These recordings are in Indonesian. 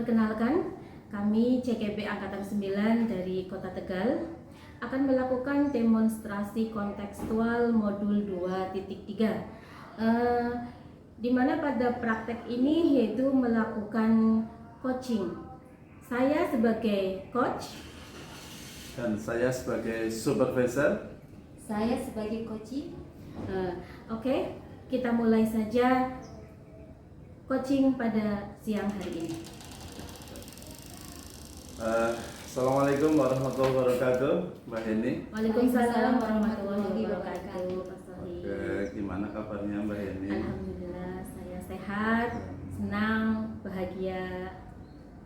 Perkenalkan, kami CKB Angkatan 9 dari Kota Tegal akan melakukan demonstrasi kontekstual modul 2.3 di mana pada praktek ini yaitu melakukan coaching. Saya sebagai coach dan saya sebagai supervisor. Saya sebagai coaching. Oke, kita mulai saja coaching pada siang hari ini. Assalamualaikum warahmatullahi wabarakatuh, Mbak Heni. Waalaikumsalam warahmatullahi wabarakatuh, Pak Sohi. Oke, gimana kabarnya Mbak Heni? Alhamdulillah, saya sehat, senang, bahagia.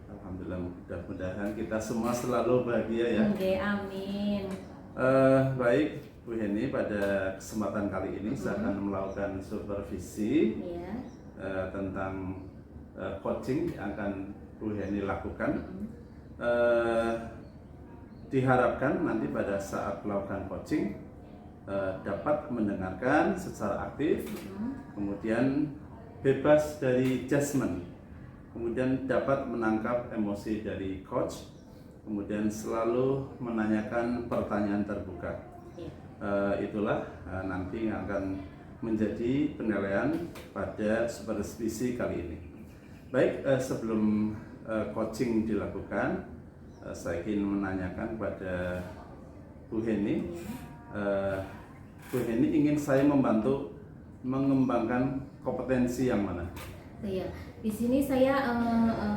Alhamdulillah, mudah-mudahan kita semua selalu bahagia ya. Oke, amin. Baik, Bu Heni, pada kesempatan kali ini saya akan melakukan supervisi tentang coaching yang akan Bu Heni lakukan. Diharapkan nanti pada saat melakukan coaching dapat mendengarkan secara aktif, kemudian bebas dari judgement, kemudian dapat menangkap emosi dari coach, kemudian selalu menanyakan pertanyaan terbuka. Itulah nanti yang akan menjadi penilaian pada supervisi kali ini. Baik, sebelum coaching dilakukan, saya ingin menanyakan kepada Bu Heni. Bu Heni ingin saya membantu mengembangkan kompetensi yang mana? Iya, di sini saya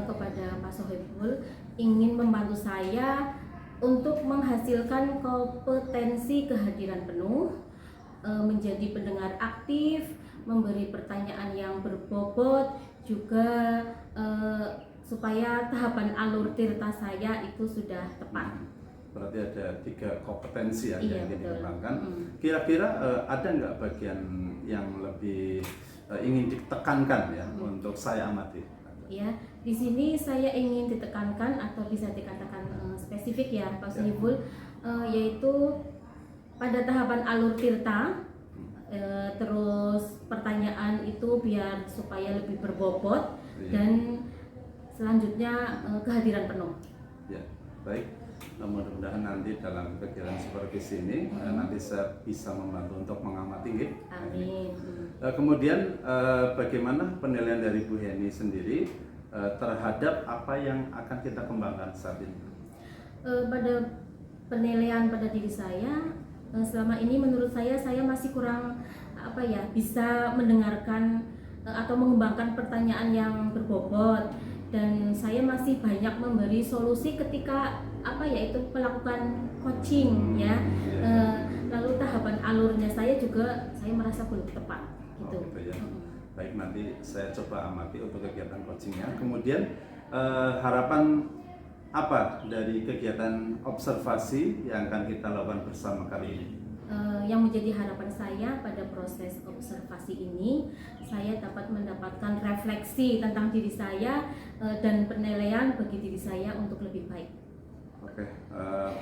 kepada Pak Sohibul ingin membantu saya untuk menghasilkan kompetensi kehadiran penuh, menjadi pendengar aktif, memberi pertanyaan yang berbobot, juga supaya tahapan alur tirta saya itu sudah tepat. Berarti ada 3 kompetensi yang ingin dikembangkan. Kira-kira ada nggak bagian yang lebih ingin ditekankan ya untuk saya amati? Ya, di sini saya ingin ditekankan atau bisa dikatakan spesifik ya Pak Sohibul, yaitu pada tahapan alur tirta, terus pertanyaan itu biar supaya lebih berbobot dan selanjutnya kehadiran penuh. Ya, baik. Mudah-mudahan nanti dalam kegiatan supervisi ini nanti saya bisa membantu untuk mengamati. Amin. Kemudian bagaimana penilaian dari Bu Heni sendiri terhadap apa yang akan kita kembangkan saat ini? Pada penilaian pada diri saya, selama ini menurut saya masih kurang bisa mendengarkan atau mengembangkan pertanyaan yang berbobot, dan saya masih banyak memberi solusi ketika melakukan coaching ya. Lalu tahapan alurnya saya merasa belum tepat gitu. Oh, gitu ya. Baik, nanti saya coba amati untuk kegiatan coachingnya. Kemudian harapan apa dari kegiatan observasi yang akan kita lakukan bersama kali ini? Yang menjadi harapan saya pada proses observasi ini, saya dapat mendapatkan refleksi tentang diri saya dan penilaian bagi diri saya untuk lebih baik. Oke,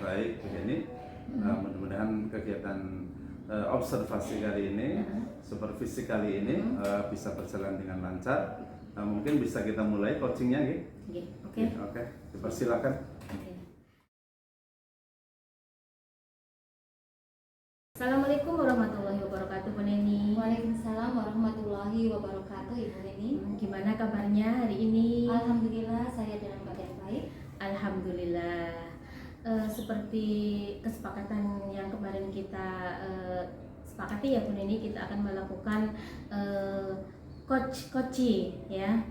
baik Bu Heni. Mudah-mudahan kegiatan observasi kali ini, supervisi kali ini bisa berjalan dengan lancar. Mungkin bisa kita mulai coachingnya, gitu. Oke, dipersilakan. Assalamualaikum warahmatullahi wabarakatuh, Bu Neni. Waalaikumsalam warahmatullahi wabarakatuh, Ibu Heni. Gimana kabarnya hari ini? Alhamdulillah, saya dalam keadaan baik. Alhamdulillah. Seperti kesepakatan yang kemarin kita sepakati ya Bu Neni, kita akan melakukan coaching ya.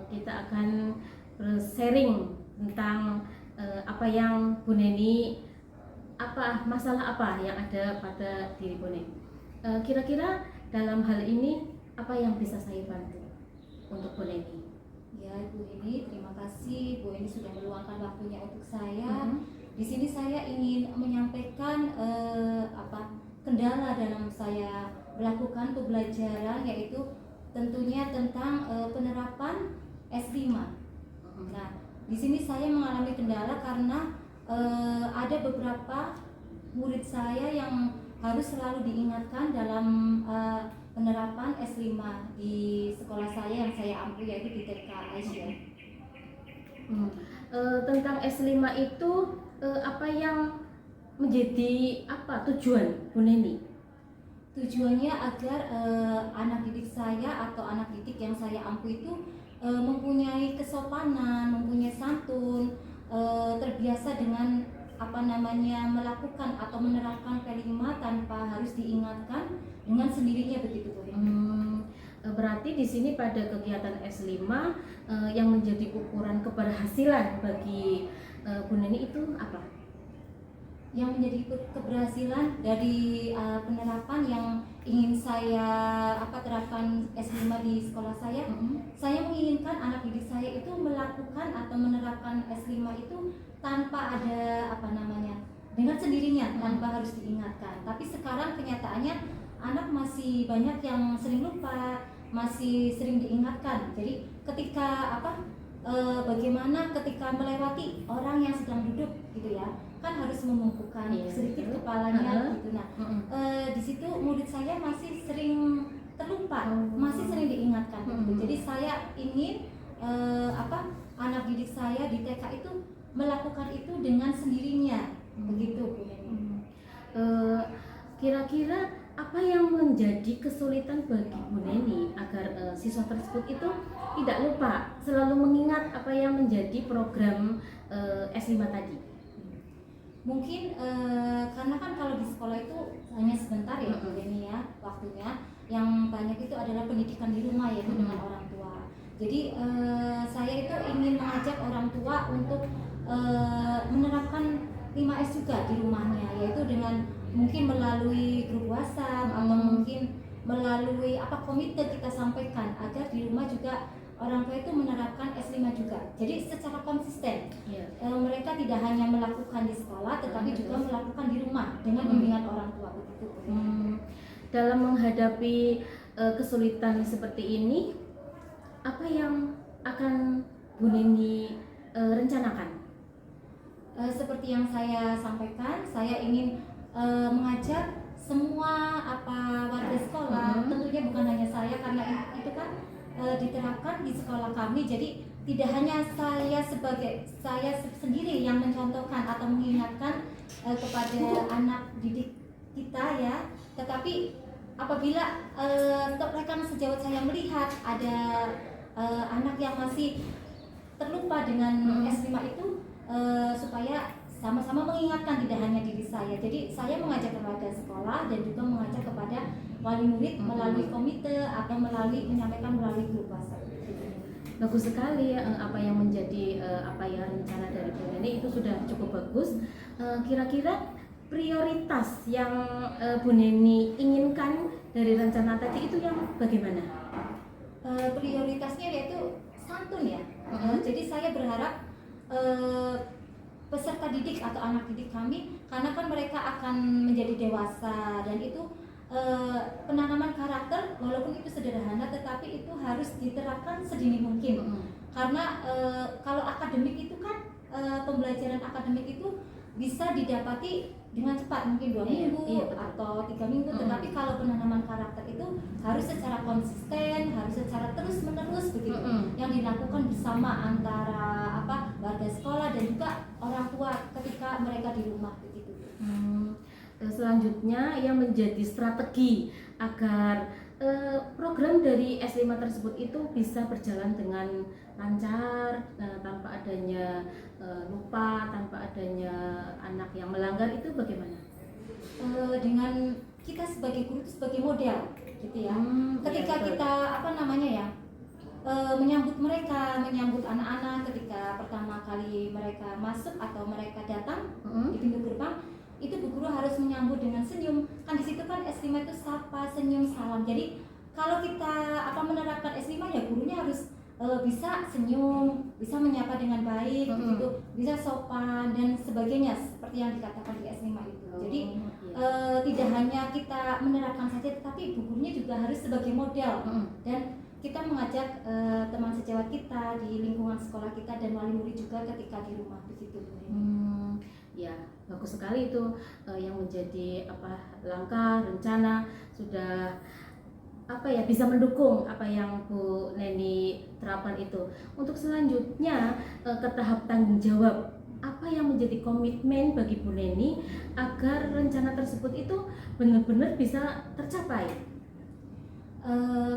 Kita akan sharing tentang apa yang Bu Neni, masalah apa yang ada pada diri Bu Neni. Kira-kira dalam hal ini apa yang bisa saya bantu untuk Bu Neni? Ya, Bu Heni, terima kasih Bu Heni sudah meluangkan waktunya untuk saya. Di sini saya ingin menyampaikan kendala dalam saya melakukan pembelajaran, yaitu tentunya tentang penerapan S5. Nah, di sini saya mengalami kendala karena ada beberapa murid saya yang harus selalu diingatkan dalam penerapan S5 di sekolah saya yang saya ampu, yaitu di TK Aisyah. tentang S5 itu apa yang menjadi apa tujuan Bu Neni? Tujuannya agar anak didik saya atau anak didik yang saya ampu itu mempunyai kesopanan, mempunyai santun, terbiasa dengan melakukan atau menerapkan kelima tanpa harus diingatkan dengan sendirinya begitu Bu. Berarti di sini pada kegiatan S5 yang menjadi ukuran keberhasilan bagi Bu Neni itu apa? Yang menjadi keberhasilan dari penerapan yang ingin saya terapkan S5 di sekolah saya, saya menginginkan anak didik saya itu melakukan atau menerapkan S5 itu tanpa ada dengan sendirinya, tanpa harus diingatkan. Tapi sekarang kenyataannya anak masih banyak yang sering lupa, masih sering diingatkan. Jadi ketika bagaimana ketika melewati orang yang sedang duduk gitu ya, kan harus memungkukan sedikit kepalanya gitu. Nah, di situ murid saya masih sering terlupa, masih sering diingatkan gitu. Jadi saya ingin anak didik saya di TK itu melakukan itu dengan sendirinya begitu Bu Neni. Kira-kira apa yang menjadi kesulitan bagi Bu Neni agar siswa tersebut itu tidak lupa, selalu mengingat apa yang menjadi program S5 tadi? Mungkin karena kan kalau di sekolah itu hanya sebentar ya Bu Neni ya waktunya, yang banyak itu adalah pendidikan di rumah yaitu dengan orang tua. Jadi saya itu ingin mengajak orang tua untuk menerapkan 5S juga di rumahnya, yaitu dengan mungkin melalui grup WhatsApp atau mungkin melalui komite kita sampaikan agar di rumah juga orang tua itu menerapkan S5 juga. Jadi secara konsisten mereka tidak hanya melakukan di sekolah tetapi juga melakukan di rumah dengan bimbingan orang tua begitu. Dalam menghadapi kesulitan seperti ini, apa yang akan Bu Neni rencanakan? Seperti yang saya sampaikan, saya ingin mengajak semua warga sekolah, tentunya bukan hanya saya karena itu kan diterapkan di sekolah kami. Jadi tidak hanya saya sendiri yang mencontohkan atau mengingatkan kepada anak didik kita ya, tetapi apabila rekan sejawat saya melihat ada anak yang masih terlupa dengan S5 itu, supaya sama-sama mengingatkan tidak hanya diri saya. Jadi saya mengajak kepada sekolah dan juga mengajak kepada wali murid melalui komite atau menyampaikan melalui grup WhatsApp. Bagus sekali apa yang menjadi rencana dari Bu Neni itu sudah cukup bagus. Kira-kira prioritas yang Bu Neni inginkan dari rencana tadi itu yang bagaimana? Prioritasnya yaitu santun ya. Jadi saya berharap peserta didik atau anak didik kami, karena kan mereka akan menjadi dewasa dan itu penanaman karakter walaupun itu sederhana tetapi itu harus diterapkan sedini mungkin. Karena kalau akademik itu kan pembelajaran akademik itu bisa didapati dengan cepat, mungkin 2 minggu atau 3 minggu, tetapi kalau penanaman karakter itu harus secara konsisten, harus secara terus menerus begitu, yang dilakukan bersama antara warga sekolah dan juga orang tua ketika mereka di rumah begitu. Selanjutnya yang menjadi strategi agar program dari S5 tersebut itu bisa berjalan dengan lancar, tanpa adanya lupa, tanpa adanya anak yang melanggar, itu bagaimana? Dengan kita sebagai guru sebagai model gitu ya. Ketika kita menyambut mereka, menyambut anak-anak ketika pertama kali mereka masuk atau mereka datang di pintu gerbang, itu bu guru harus menyambut dengan senyum. Kan di situ kan S5 itu sapa, senyum, salam. Jadi kalau kita menerapkan S5 ya gurunya harus bisa senyum, bisa menyapa dengan baik, begitu, bisa sopan dan sebagainya seperti yang dikatakan di S5 itu. Jadi tidak hanya kita menerapkan saja, tetapi gurunya juga harus sebagai model dan kita mengajak teman sejawat kita di lingkungan sekolah kita dan wali murid juga ketika di rumah begitu. Ya, bagus sekali itu yang menjadi langkah rencana sudah apa ya, bisa mendukung apa yang Bu Neni terapkan itu. Untuk selanjutnya ke tahap tanggung jawab, apa yang menjadi komitmen bagi Bu Neni agar rencana tersebut itu benar-benar bisa tercapai?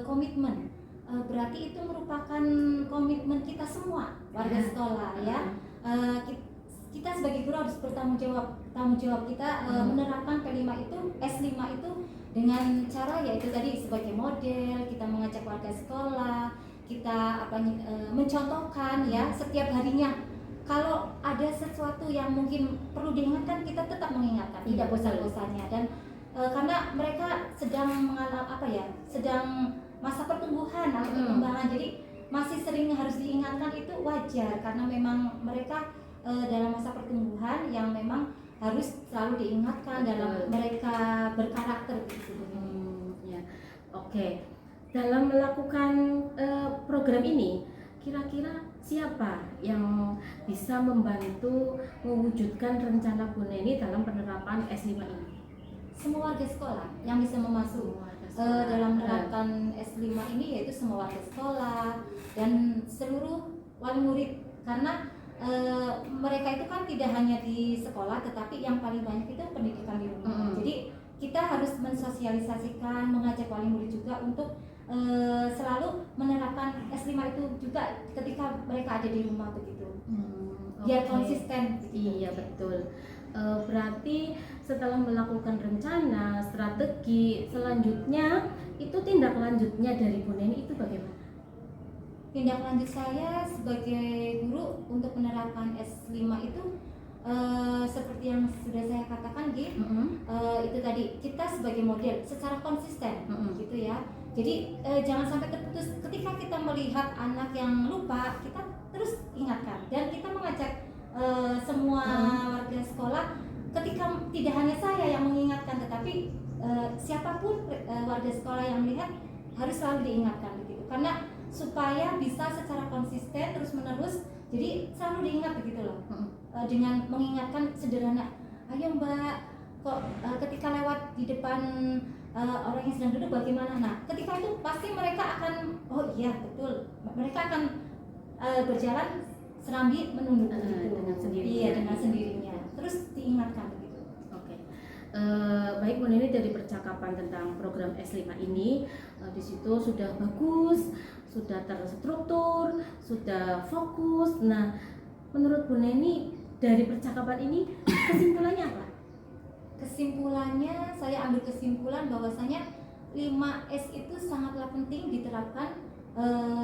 Komitmen berarti itu merupakan komitmen kita semua warga sekolah ya. Kita sebagai guru harus bertanggung jawab kita menerapkan P5 itu, S5 itu dengan cara yaitu tadi sebagai model, kita mengajak warga sekolah, kita mencontohkan ya setiap harinya. Kalau ada sesuatu yang mungkin perlu diingatkan, kita tetap mengingatkan, tidak bosan-bosannya. Dan karena mereka sedang mengalami sedang masa pertumbuhan atau perkembangan, jadi masih sering harus diingatkan, itu wajar karena memang mereka dalam masa pertumbuhan yang memang harus selalu diingatkan dalam mereka berkarakter gitu. Ya, oke. Dalam melakukan program ini, kira-kira siapa yang bisa membantu mewujudkan rencana Bu Neni dalam penerapan S5 ini? Semua warga sekolah yang bisa memasuki dalam menerapkan S5 ini, yaitu semua warga sekolah dan seluruh wali murid, karena mereka itu kan tidak hanya di sekolah, tetapi yang paling banyak itu pendidikan di rumah. Jadi kita harus mensosialisasikan, mengajak wali murid juga untuk selalu menerapkan S5 itu juga ketika mereka ada di rumah begitu. Biar konsisten. Iya, betul. Berarti setelah melakukan rencana, strategi, selanjutnya itu tindak lanjutnya dari Bu Neni itu bagaimana? Tindak lanjut saya sebagai guru untuk menerapkan S5 itu seperti yang sudah saya katakan itu tadi, kita sebagai model secara konsisten gitu ya. Jadi jangan sampai terputus. Ketika kita melihat anak yang lupa, kita terus ingatkan, dan kita mengajak semua warga sekolah, ketika tidak hanya saya yang mengingatkan, tetapi siapapun warga sekolah yang melihat harus selalu diingatkan begitu, karena supaya bisa secara konsisten terus menerus, jadi selalu diingat begitu loh. Dengan mengingatkan sederhana, ayo Mbak, kok ketika lewat di depan orang yang sedang duduk bagaimana? Nah, ketika itu pasti mereka akan, oh iya betul, mereka akan berjalan serambi menunduk begitu. Dengan sendirinya. Iya, dengan sendirinya. Terus diingatkan begitu. Oke. Baik Bu Neni, dari percakapan tentang program S5 ini, di situ sudah bagus, sudah terstruktur, sudah fokus. Nah, menurut Bu Neni dari percakapan ini kesimpulannya apa? Kesimpulannya, saya ambil kesimpulan bahwasanya 5S itu sangatlah penting diterapkan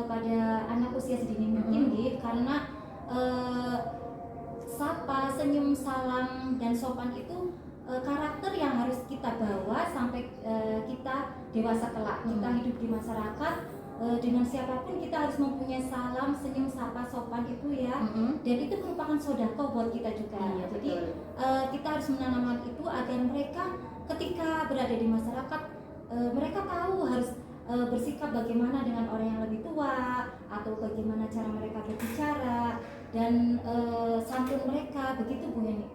pada anak usia sedini mungkin karena sapa, senyum, salam, dan sopan itu karakter yang harus kita bawa sampai kita dewasa kelak. Kita hidup di masyarakat, dengan siapapun kita harus mempunyai salam, senyum, sapa, sopan itu ya. Dan itu merupakan sodako buat kita juga. Iya, jadi kita harus menanamkan itu agar mereka ketika berada di masyarakat, mereka tahu harus bersikap bagaimana dengan orang yang lebih tua, atau bagaimana cara mereka berbicara, dan santun mereka begitu Bu Neni.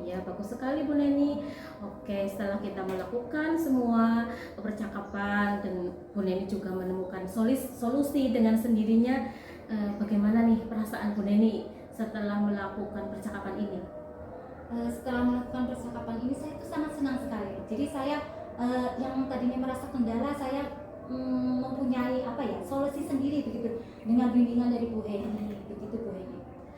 Ya, bagus sekali Bu Neni. Oke, setelah kita melakukan semua percakapan dan Bu Neni juga menemukan solusi dengan sendirinya, bagaimana nih perasaan Bu Neni setelah melakukan percakapan ini? Setelah melakukan percakapan ini, saya itu sangat senang sekali. Jadi saya yang tadinya merasa kendala, saya mempunyai solusi sendiri begitu dengan bimbingan dari Bu Heni begitu Bu Heni.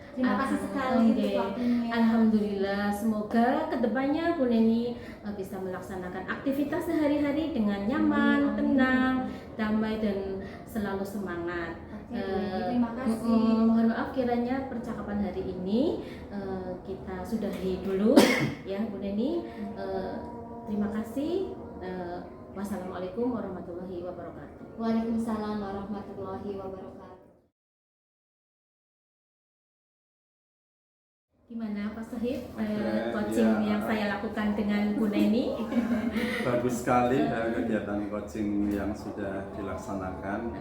Terima kasih sekali untuk waktunya. Alhamdulillah, semoga kedepannya Bu Neni bisa melaksanakan aktivitas sehari-hari dengan nyaman, tenang, damai, dan selalu semangat. Terima kasih. Mohon maaf kiranya percakapan hari ini kita sudahi dulu ya Bu Neni. Terima kasih. Wassalamualaikum warahmatullahi wabarakatuh. Waalaikumsalam warahmatullahi wabarakatuh. Gimana Pak Sohib coaching yang saya lakukan dengan Bu Neni? Bagus sekali kegiatan coaching yang sudah dilaksanakan.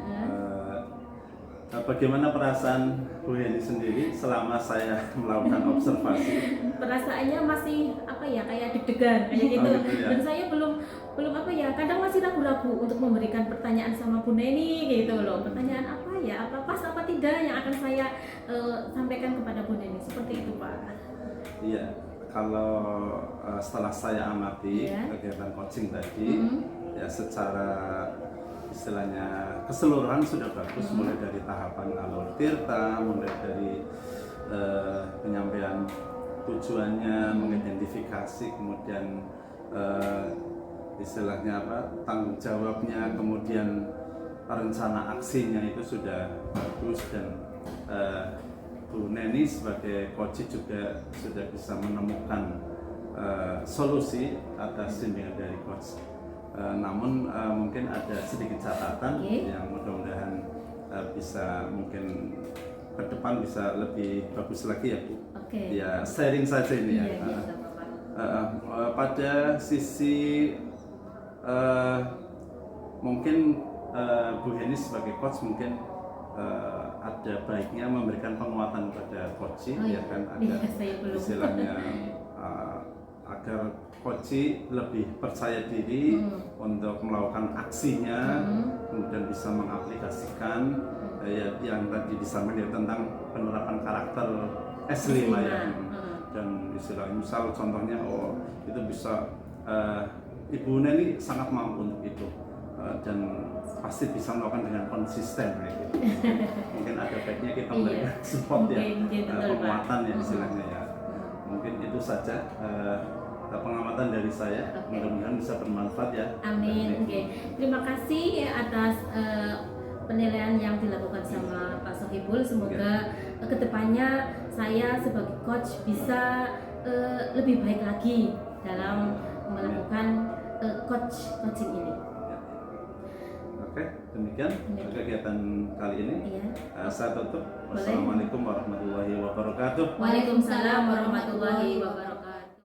Bagaimana perasaan Bu Heni sendiri selama saya melakukan observasi? Perasaannya masih kayak deg-degan kayak gitu, gitu ya. dan saya belum belum apa ya, kadang masih ragu-ragu untuk memberikan pertanyaan sama Bu Neni gitu loh. Pertanyaan apa ya, apa pas apa tidak yang akan saya sampaikan kepada Bu Neni, seperti itu Pak. Iya, kalau setelah saya amati Iya. kegiatan coaching tadi, ya secara istilahnya keseluruhan sudah bagus, mulai dari tahapan alur tirta, mulai dari penyampaian tujuannya, mengidentifikasi, kemudian istilahnya apa, tanggung jawabnya, kemudian rencana aksinya itu sudah bagus, dan Bu Neni sebagai coach juga sudah bisa menemukan solusi atas bimbingan dari coach. Namun mungkin ada sedikit catatan yang mudah-mudahan bisa mungkin ke depan bisa lebih bagus lagi ya Bu. Ya sharing saja ini ya. Pada sisi mungkin Bu Heni sebagai coach mungkin ada baiknya memberikan penguatan pada coach, ya kan, agar istilahnya agar coach lebih percaya diri untuk melakukan aksinya, kemudian bisa mengaplikasikan yang tadi disampaikan tentang penerapan karakter S5 ya. Dan istilahnya misal contohnya itu bisa Ibu Neni sangat mampu untuk itu, dan pasti bisa melakukan dengan konsisten gitu. Mungkin ada baiknya kita memberikan support ya, penguatan ya istilahnya ya. Mungkin itu saja pengamatan dari saya. Mudah-mudahan bisa bermanfaat ya. Amin. Terima kasih atas penilaian yang dilakukan sama Pak Sohibul. Semoga kedepannya saya sebagai coach bisa lebih baik lagi dalam melakukan coaching ini. Oke, demikian kegiatan kali ini. Saya tutup. Boleh. Wassalamualaikum warahmatullahi wabarakatuh. Waalaikumsalam warahmatullahi wabarakatuh.